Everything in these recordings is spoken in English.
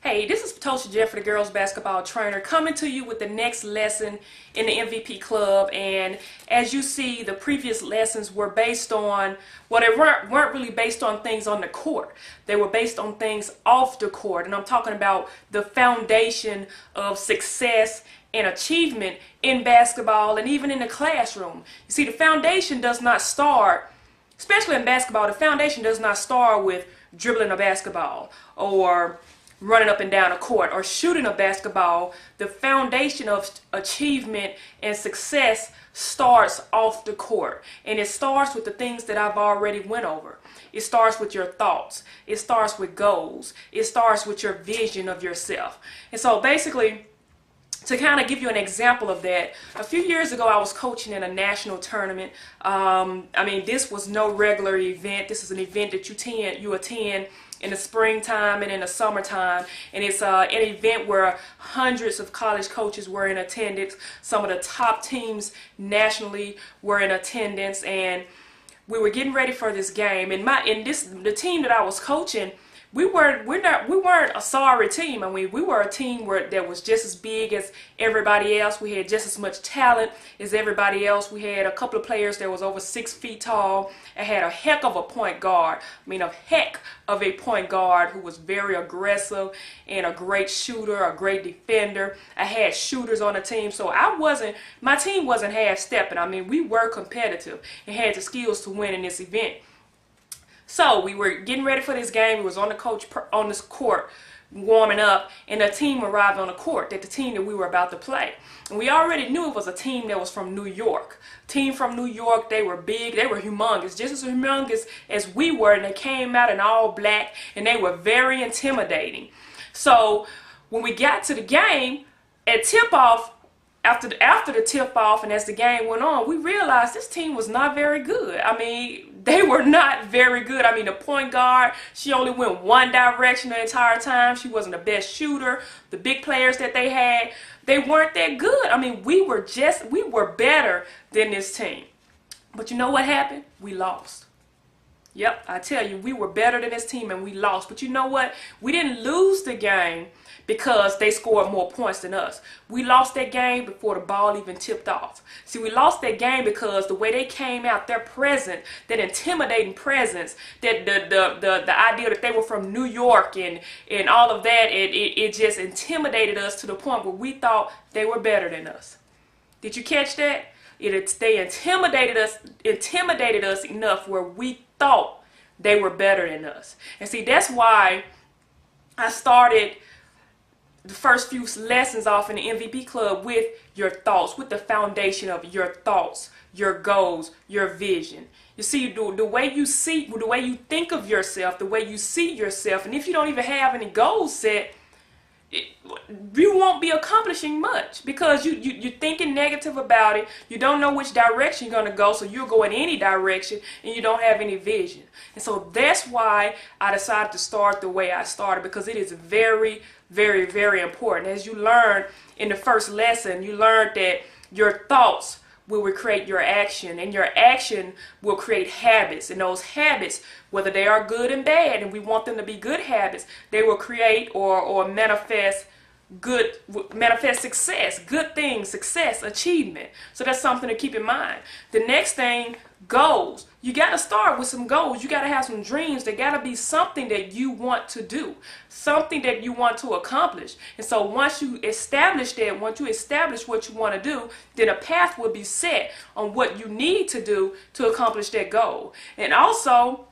Hey, this is Patosha Jeffrey, the girls basketball trainer, coming to you with the next lesson in the MVP Club. And as you see, the previous lessons were based on, well, they weren't really based on things on the court. They were based on things off the court. And I'm talking about the foundation of success and achievement in basketball and even in the classroom. You see, the foundation does not start, especially in basketball, the foundation does not start with dribbling a basketball or running up and down a court or shooting a basketball. The foundation of achievement and success starts off the court, and it starts with the things that I've already went over. It starts with your thoughts. It starts with goals. It starts with your vision of yourself. And so basically, to kind of give you an example of that, a few years ago I was coaching in a national tournament. This was no regular event. This is an event that you attend in the springtime and in the summertime, and it's an event where hundreds of college coaches were in attendance. Some of the top teams nationally were in attendance, and we were getting ready for this game. And the team that I was coaching, we weren't a sorry team. I mean, we were a team that was just as big as everybody else. We had just as much talent as everybody else. We had a couple of players that was over 6 feet tall and had a heck of a point guard. I mean, a heck of a point guard who was very aggressive and a great shooter, a great defender. I had shooters on the team, so my team wasn't half-stepping. I mean, we were competitive and had the skills to win in this event. So we were getting ready for this game. We was on this court warming up, and the team arrived on the court, the team that we were about to play. And we already knew it was a team that was from New York. Team from New York, they were big, they were humongous, just as humongous as we were, and they came out in all black, and they were very intimidating. So when we got to the game, at tip-off, after the tip-off and as the game went on, we realized this team was not very good. I mean, they were not very good. I mean, the point guard, she only went one direction the entire time. She wasn't the best shooter. The big players that they had, they weren't that good. I mean, we were better than this team. But you know what happened? We lost. Yep, I tell you, we were better than this team and we lost. But you know what? We didn't lose the game because they scored more points than us. We lost that game before the ball even tipped off. See, we lost that game because the way they came out, their presence, that intimidating presence, that the idea that they were from New York and all of that, it just intimidated us to the point where we thought they were better than us. Did you catch that? They intimidated us enough where we thought they were better than us. And see, that's why I started the first few lessons off in the MVP Club with your thoughts, with the foundation of your thoughts, your goals, your vision. You see, the way you think of yourself, the way you see yourself, and if you don't even have any goals set, you won't be accomplishing much because you're thinking negative about it. You don't know which direction you're going to go, so you'll go in any direction and you don't have any vision. And so that's why I decided to start the way I started, because it is very, very, very important. As you learned in the first lesson, you learned that your thoughts will create your action, and your action will create habits, and those habits, whether they are good and bad, and we want them to be good habits, they will create or manifest success, good things, success, achievement. So that's something to keep in mind. The next thing, goals. You got to start with some goals. You got to have some dreams. There got to be something that you want to do, something that you want to accomplish. And so once you establish that, once you establish what you want to do, then a path will be set on what you need to do to accomplish that goal. And also,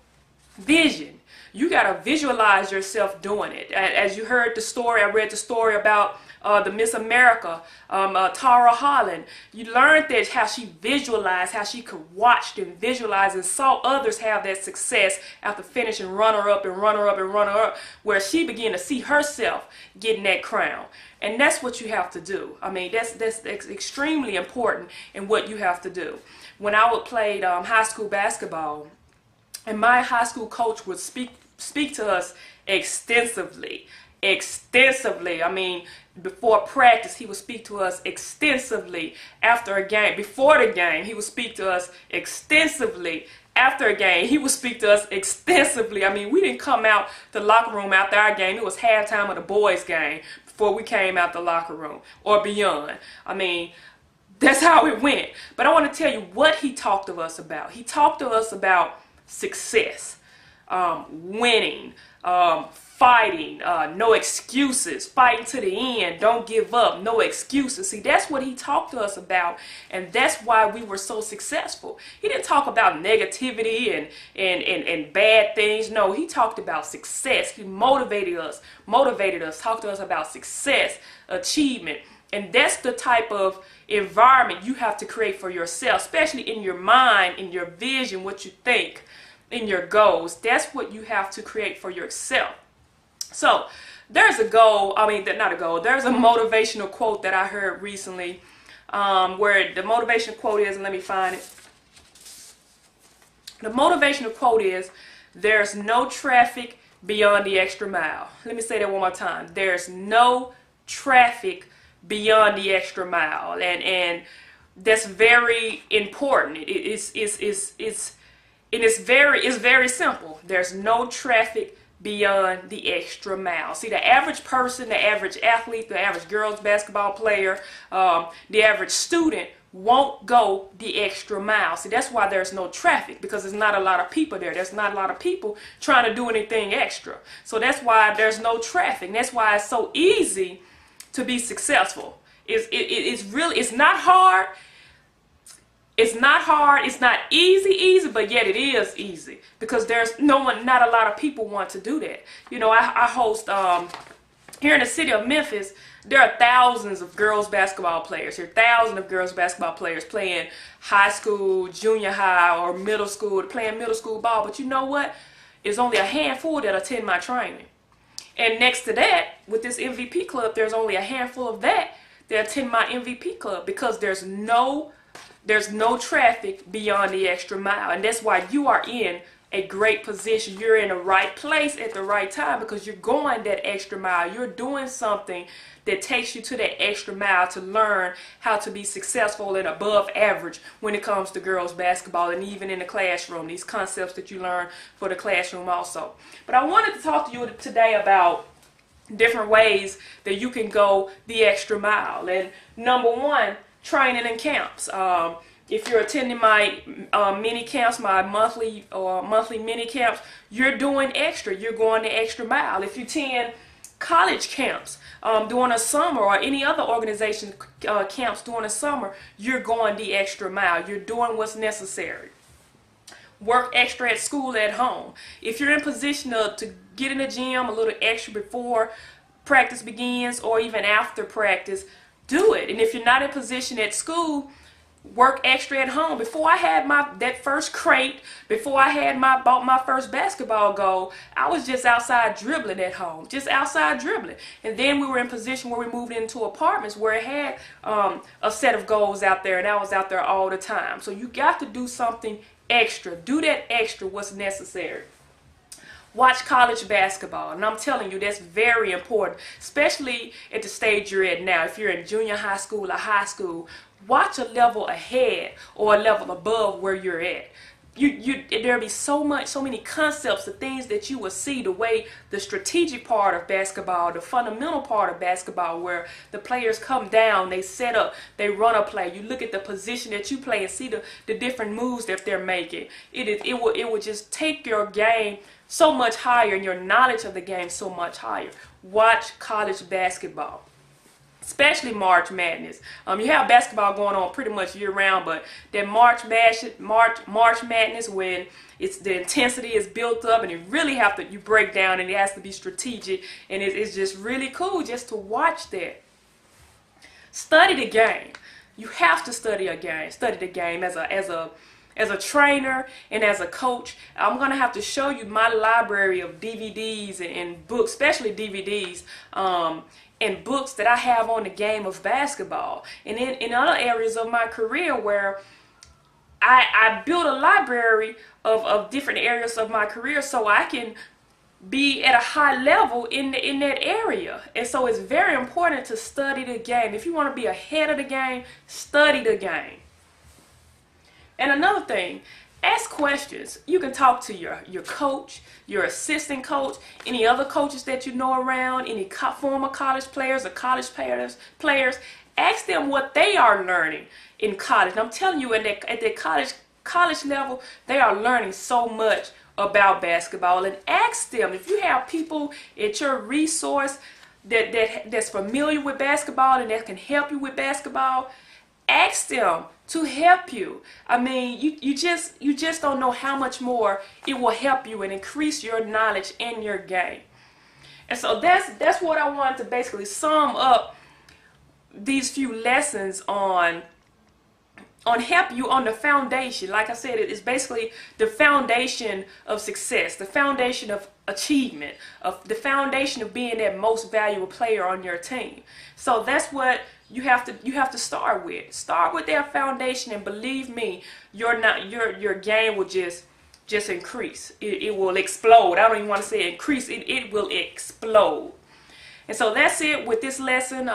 vision. You got to visualize yourself doing it. As you heard the story, I read the story about the Miss America, Tara Holland. You learned that how she visualized, how she could watch and visualize and saw others have that success after finishing runner-up and runner-up and runner-up, where she began to see herself getting that crown. And that's what you have to do. I mean, that's extremely important in what you have to do. When I would play high school basketball, and my high school coach would speak to us extensively. I mean, before practice, he would speak to us extensively. After a game, before the game, he would speak to us extensively. after a game, he would speak to us extensively. I mean, we didn't come out the locker room after our game. It was halftime of the boys' game before we came out the locker room or beyond. I mean, that's how it went. But I want to tell you what he talked to us about. He talked to us about success, winning, fighting, no excuses, fighting to the end, don't give up, no excuses. See, that's what he talked to us about, and that's why we were so successful. He didn't talk about negativity and bad things. No, he talked about success. He motivated us, talked to us about success, achievement. And that's the type of environment you have to create for yourself, especially in your mind, in your vision, what you think, in your goals. That's what you have to create for yourself. So there's a goal, not a goal, there's a motivational quote that I heard recently, where the motivational quote is, and let me find it. The motivational quote is, there's no traffic beyond the extra mile. Let me say that one more time. There's no traffic beyond the extra mile, and that's very important. It's very simple. There's no traffic beyond the extra mile. See, the average person, the average athlete, the average girls basketball player, the average student won't go the extra mile. See, that's why there's no traffic, because there's not a lot of people there. There's not a lot of people trying to do anything extra. So that's why there's no traffic. And that's why it's so easy to be successful. It's not hard. It's not hard. It's not easy, but yet it is easy, because there's not a lot of people want to do that. You know, I host here in the city of Memphis. There are thousands of girls basketball players here. Thousands of girls basketball players playing high school, junior high, or middle school, playing middle school ball. But you know what? It's only a handful that attend my training. And next to that, with this MVP club, there's only a handful of that attend my MVP club, because there's no traffic beyond the extra mile. And that's why you are in a great position. You're in the right place at the right time, because you're going that extra mile. You're doing something that takes you to that extra mile to learn how to be successful and above average when it comes to girls basketball, and even in the classroom, these concepts that you learn for the classroom also. But I wanted to talk to you today about different ways that you can go the extra mile. And number one, training and camps. If you're attending my mini camps, my monthly mini camps, you're doing extra. You're going the extra mile. If you attend college camps during a summer, or any other organization camps during a summer, you're going the extra mile. You're doing what's necessary. Work extra at school, at home. If you're in position to get in the gym a little extra before practice begins, or even after practice, do it. And if you're not in position at school, work extra at home. Before I had that first crate, before I bought my first basketball goal, I was just outside dribbling at home, just outside dribbling. And then we were in position where we moved into apartments where it had a set of goals out there, and I was out there all the time. So you got to do something extra. Do that extra, what's necessary. Watch college basketball, and I'm telling you, that's very important, especially at the stage you're at now. If you're in junior high school or high school, watch a level ahead or a level above where you're at. There'll be so many concepts, the things that you will see, the way the strategic part of basketball, the fundamental part of basketball, where the players come down, they set up, they run a play. You look at the position that you play and see the different moves that they're making. It will just take your game so much higher, and your knowledge of the game so much higher. Watch college basketball, especially March Madness. You have basketball going on pretty much year round, but that March Madness, when the intensity is built up, and you break down, and it has to be strategic, and it's just really cool just to watch that. Study the game. You have to study the game as a trainer and as a coach. I'm going to have to show you my library of DVDs and books, especially DVDs, and books that I have on the game of basketball. And in other areas of my career where I built a library of different areas of my career, so I can be at a high level in that area. And so it's very important to study the game. If you want to be ahead of the game, study the game. And another thing, Ask questions. You can talk to your coach, your assistant coach, any other coaches that you know around, any former college players or college players. Ask them what they are learning in college. And I'm telling you, at their college level, they are learning so much about basketball. And ask them, if you have people at your resource that's familiar with basketball and that can help you with basketball, ask them to help you. I mean, you just don't know how much more it will help you and increase your knowledge in your game. And so that's what I wanted to basically sum up these few lessons on help you on the foundation. Like I said, it's basically the foundation of success, the foundation of achievement, of the foundation of being that most valuable player on your team. So that's what you have to start with. Start with that foundation, and believe me, your game will just increase. It will explode. I don't even want to say increase. It will explode. And so that's it with this lesson,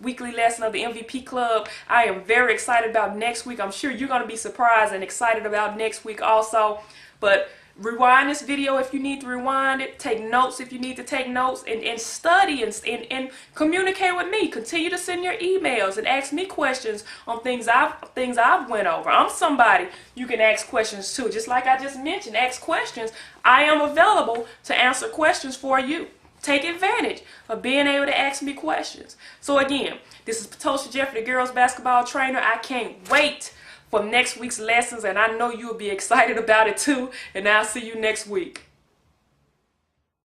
weekly lesson of the MVP Club. I am very excited about next week. I'm sure you're going to be surprised and excited about next week also. But rewind this video if you need to rewind it. Take notes if you need to take notes. And study and communicate with me. Continue to send your emails and ask me questions on things I've went over. I'm somebody you can ask questions to. Just like I just mentioned, ask questions. I am available to answer questions for you. Take advantage of being able to ask me questions. So again, this is Patosha Jeffrey, the girls basketball trainer. I can't wait for next week's lessons, and I know you'll be excited about it too. And I'll see you next week.